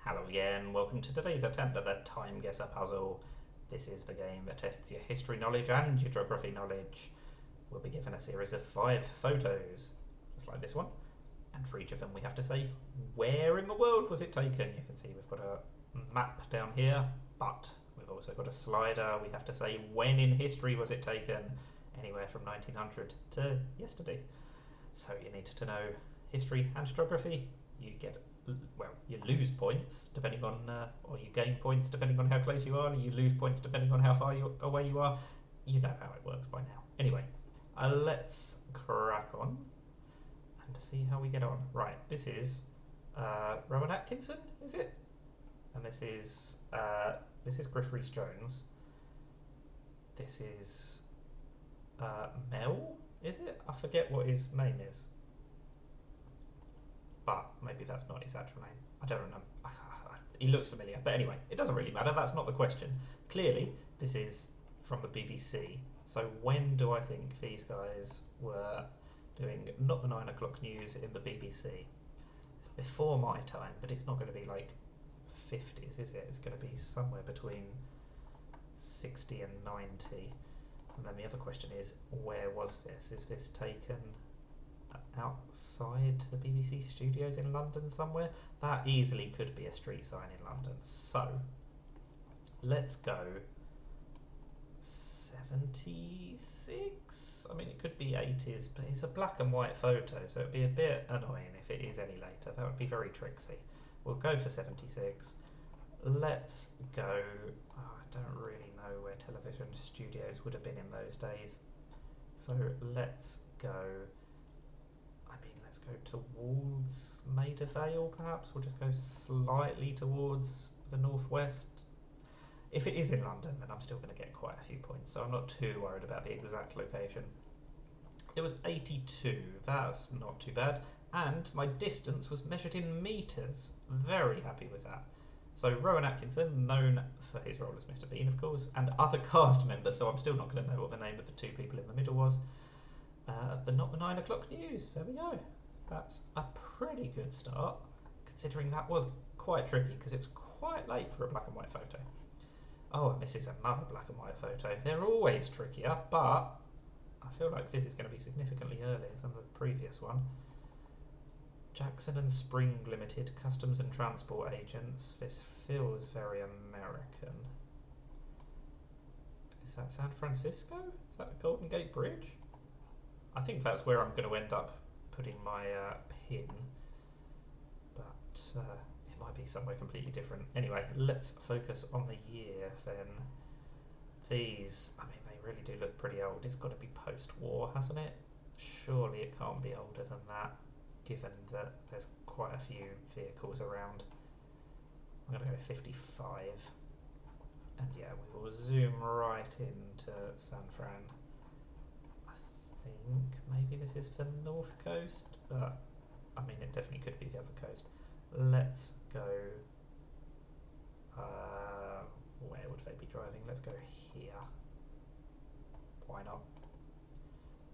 Hello again, welcome to today's attempt at the TimeGuessr puzzle. This is the game that tests your history knowledge and your geography knowledge. We'll be given a series of 5 photos, just like this one, and for each of them we have to say where in the world was it taken. You can see we've got a map down here, but we've also got a slider. We have to say when in history was it taken, anywhere from 1900 to yesterday. So you need to know history and geography. You lose points depending on, or you gain points depending on how close you are, and you lose points depending on how far away you are. You know how it works by now. Anyway, let's crack on and see how we get on. Right, this is Rowan Atkinson, is it? And this is Griff Rhys-Jones. This is Mel, is it? I forget what his name is. But maybe that's not his actual name. I don't remember. He looks familiar. But anyway, it doesn't really matter. That's not the question. Clearly, this is from the BBC. So when do I think these guys were doing not the 9 o'clock news in the BBC? It's before my time, but it's not going to be like 50s, is it? It's going to be somewhere between 60 and 90. And then the other question is, where was this? Is this taken outside the BBC studios in London somewhere? That easily could be a street sign in London. So let's go 76. I mean, it could be 80s, but it's a black and white photo, so it'd be a bit annoying if it is any later. That would be very tricksy. We'll go for 76. Let's go. I don't really know where television studios would have been in those days, so let's go. Let's go towards Maida Vale, perhaps. We'll just go slightly towards the northwest. If it is in London, then I'm still going to get quite a few points, so I'm not too worried about the exact location. It was 82. That's not too bad. And my distance was measured in metres. Very happy with that. So Rowan Atkinson, known for his role as Mr. Bean, of course, and other cast members, so I'm still not going to know what the name of the 2 people in the middle was. But not the 9 o'clock news. There we go. That's a pretty good start, considering that was quite tricky because it was quite late for a black and white photo. Oh, and this is another black and white photo. They're always trickier, but I feel like this is going to be significantly earlier than the previous one. Jackson and Spring Limited, Customs and Transport Agents. This feels very American. Is that San Francisco? Is that the Golden Gate Bridge? I think that's where I'm going to end up putting my pin, but it might be somewhere completely different. Anyway, let's focus on the year then. These, I mean, they really do look pretty old. It's got to be post-war, hasn't it? Surely it can't be older than that, given that there's quite a few vehicles around. I'm going to go 55. And yeah, we will zoom right into San Fran. I think maybe this is the North Coast, but I mean it definitely could be the other coast. Let's go, where would they be driving? Let's go here. Why not?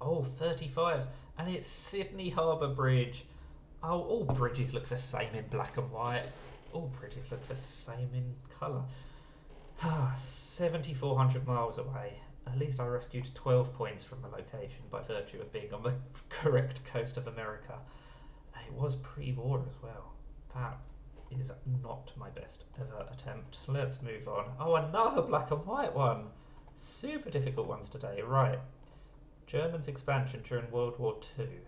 Oh, 35, and it's Sydney Harbour Bridge. Oh, all bridges look the same in black and white. All bridges look the same in colour. 7,400 miles away. At least I rescued 12 points from the location by virtue of being on the correct coast of America. It was pre-war as well. That is not my best ever attempt. Let's move on. Oh, another black and white one. Super difficult ones today. Right. Germans' expansion during World War II.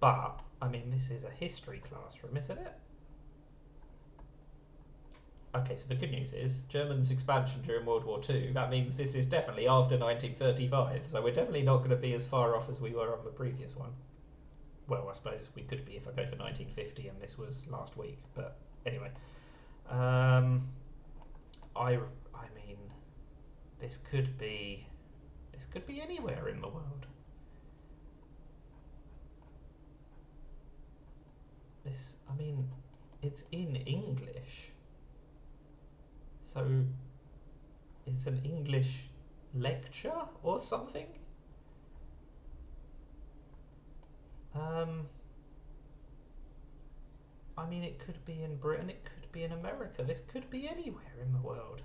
But, I mean, this is a history classroom, isn't it? Okay, so the good news is Germans' expansion during World War II. That means this is definitely after 1935, so we're definitely not going to be as far off as we were on the previous one. Well, I suppose we could be if I go for 1950 and this was last week, but anyway. I mean, this could be anywhere in the world. I mean, it's in English. So, it's an English lecture or something? I mean, it could be in Britain, it could could be in America. This could be anywhere in the world.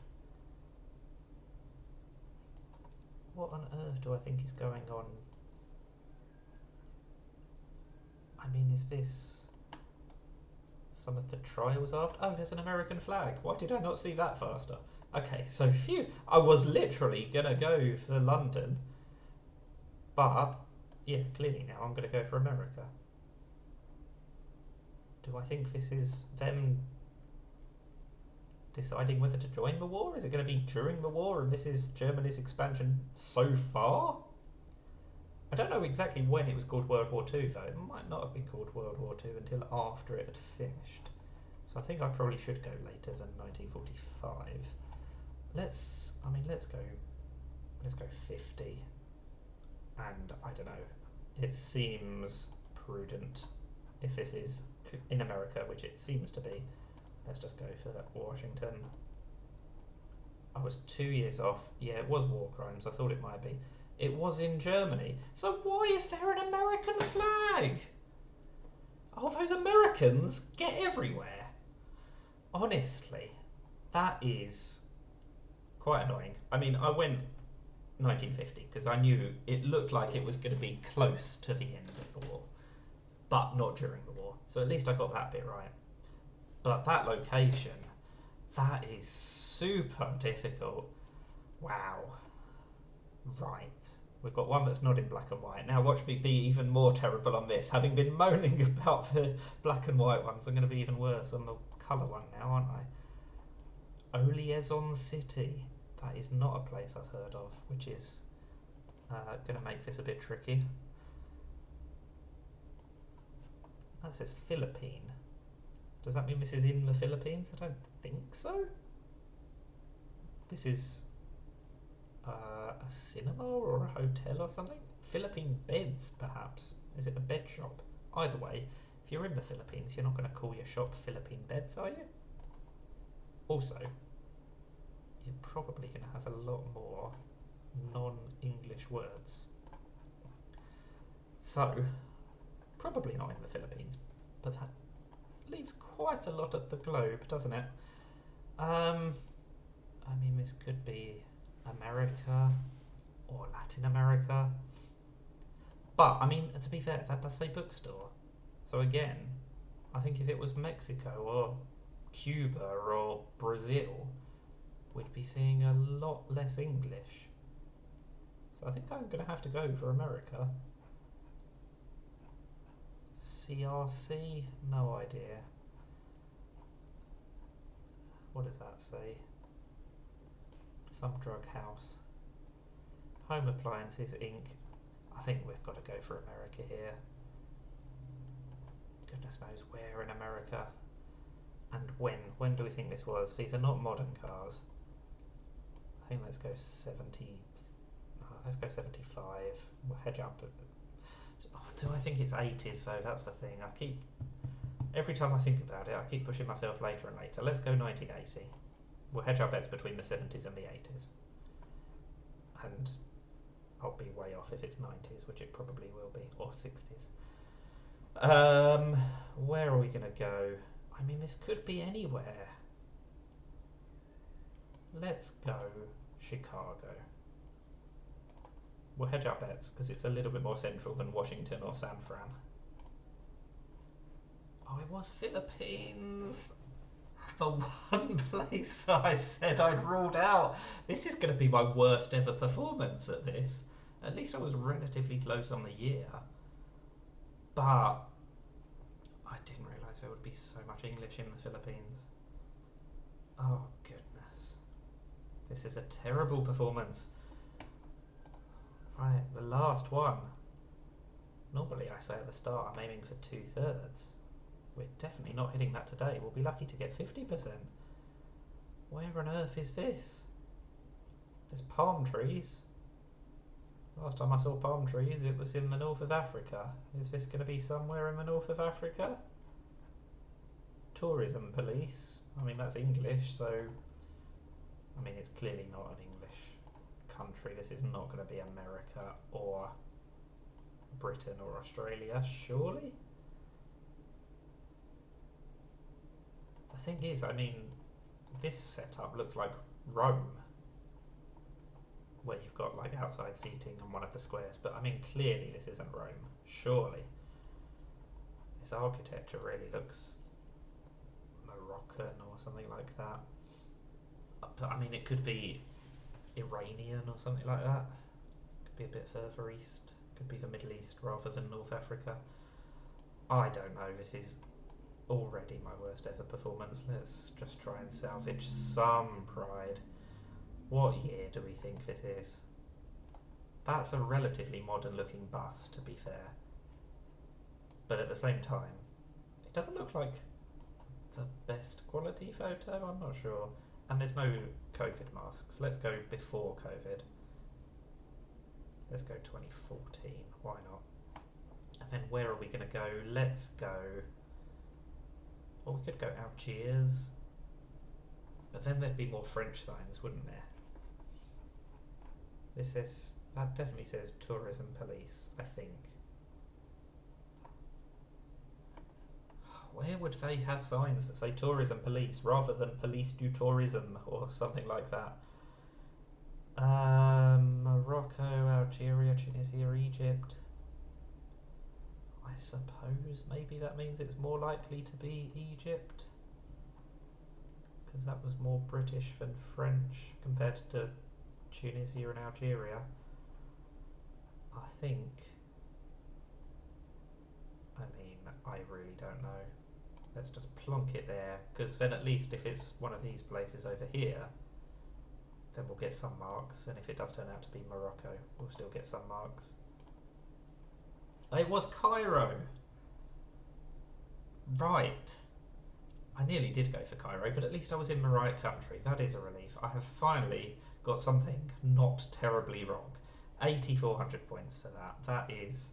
What on earth do I think is going on? I mean, is this some of the trials after? Oh, there's an American flag. Why did I not see that faster? Okay, so phew. I was literally going to go for London. But, yeah, clearly now I'm going to go for America. Do I think this is them deciding whether to join the war? Is it going to be during the war and this is Germany's expansion so far? I don't know exactly when it was called World War II though. It might not have been called World War II until after it had finished. So I think I probably should go later than 1945. Let's go 50. And I don't know. It seems prudent if this is in America, which it seems to be. Let's just go for Washington. I was 2 years off. Yeah, it was war crimes. I thought it might be. It was in Germany. So why is there an American flag? Oh, those Americans get everywhere. Honestly, that is quite annoying. I mean, I went 1950 because I knew it looked like it was going to be close to the end of the war, but not during the war. So at least I got that bit right. But that location, that is super difficult. Wow. Right. We've got one that's not in black and white. Now watch me be even more terrible on this. Having been moaning about the black and white ones, I'm going to be even worse on the colour one now, aren't I? Liaison City. That is not a place I've heard of, which is going to make this a bit tricky. That says Philippine. Does that mean this is in the Philippines? I don't think so. This is a cinema or a hotel or something? Philippine Beds, perhaps. Is it a bed shop? Either way, if you're in the Philippines, you're not going to call your shop Philippine Beds, are you? Also, you're probably going to have a lot more non-English words. So, probably not in the Philippines, but that leaves quite a lot of the globe, doesn't it? I mean, this could be America or Latin America. But, I mean, to be fair, that does say bookstore. So again, I think if it was Mexico or Cuba or Brazil, we'd be seeing a lot less English. So I think I'm going to have to go for America. CRC? No idea. What does that say? Some drug house. Home Appliances Inc. I think we've got to go for America here. Goodness knows where in America. And when. When do we think this was? These are not modern cars. I think let's go 70. Let's go 75. We'll hedge up. Do I think it's 80s though? That's the thing. Every time I think about it, I keep pushing myself later and later. Let's go 1980. We'll hedge our bets between the 70s and the 80s. And I'll be way off if it's 90s, which it probably will be, or 60s. Where are we going to go? I mean, this could be anywhere. Let's go Chicago. We'll hedge our bets because it's a little bit more central than Washington or San Fran. Oh, it was Philippines. The one place that I said I'd ruled out. This is going to be my worst ever performance at this. At least I was relatively close on the year. But I didn't realise there would be so much English in the Philippines. Oh, goodness. This is a terrible performance. Right, the last one. Normally I say at the start I'm aiming for 2/3. We're definitely not hitting that today. We'll be lucky to get 50%. Where on earth is this? There's palm trees. Last time I saw palm trees it was in the north of Africa. Is this going to be somewhere in the north of Africa? Tourism police. I mean, that's English, so... I mean, it's clearly not an English country. This is not going to be America or Britain or Australia, surely? The thing is, I mean, this setup looks like Rome, where you've got like outside seating on one of the squares, but I mean, clearly this isn't Rome, surely. This architecture really looks Moroccan or something like that. But I mean, it could be Iranian or something like that. Could be a bit further east. Could be the Middle East rather than North Africa. I don't know, this is already my worst ever performance. Let's just try and salvage some pride. What year do we think this is? That's a relatively modern looking bus, to be fair. But at the same time, it doesn't look like the best quality photo, I'm not sure. And there's no COVID masks. Let's go before COVID. Let's go 2014, why not? And then where are we going to go? Let's go... Well, we could go Algiers. But then there'd be more French signs, wouldn't there? That definitely says tourism police, I think. Where would they have signs that say tourism police rather than police du tourism or something like that? Morocco, Algeria, Tunisia, Egypt. I suppose maybe that means it's more likely to be Egypt, because that was more British than French compared to Tunisia and Algeria. I think. I mean, I really don't know. Let's just plonk it there, because then at least if it's one of these places over here, then we'll get some marks, and if it does turn out to be Morocco, we'll still get some marks. It was Cairo! Right. I nearly did go for Cairo, but at least I was in the right country. That is a relief. I have finally got something not terribly wrong. 8,400 points for that. That is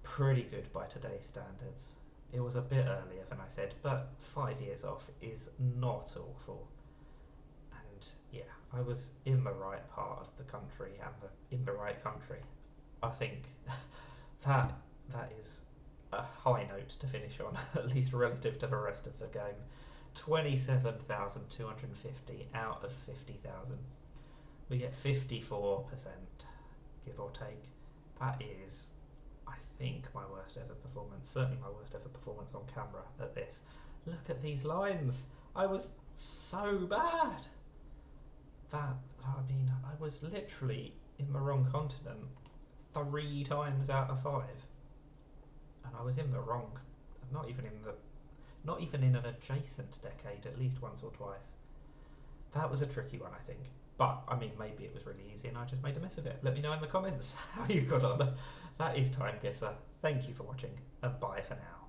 pretty good by today's standards. It was a bit earlier than I said, but 5 years off is not awful. And yeah, I was in the right part of the country and in the right country. I think that is a high note to finish on, at least relative to the rest of the game. 27,250 out of 50,000. We get 54%, give or take. That is, I think, my worst ever performance. Certainly my worst ever performance on camera at this. Look at these lines. I was so bad. I mean, I was literally in the wrong continent 3 times out of 5. And I was in the wrong, not even in an adjacent decade, at least once or twice. That was a tricky one, I think. But, I mean, maybe it was really easy and I just made a mess of it. Let me know in the comments how you got on. That is TimeGuessr. Thank you for watching, and bye for now.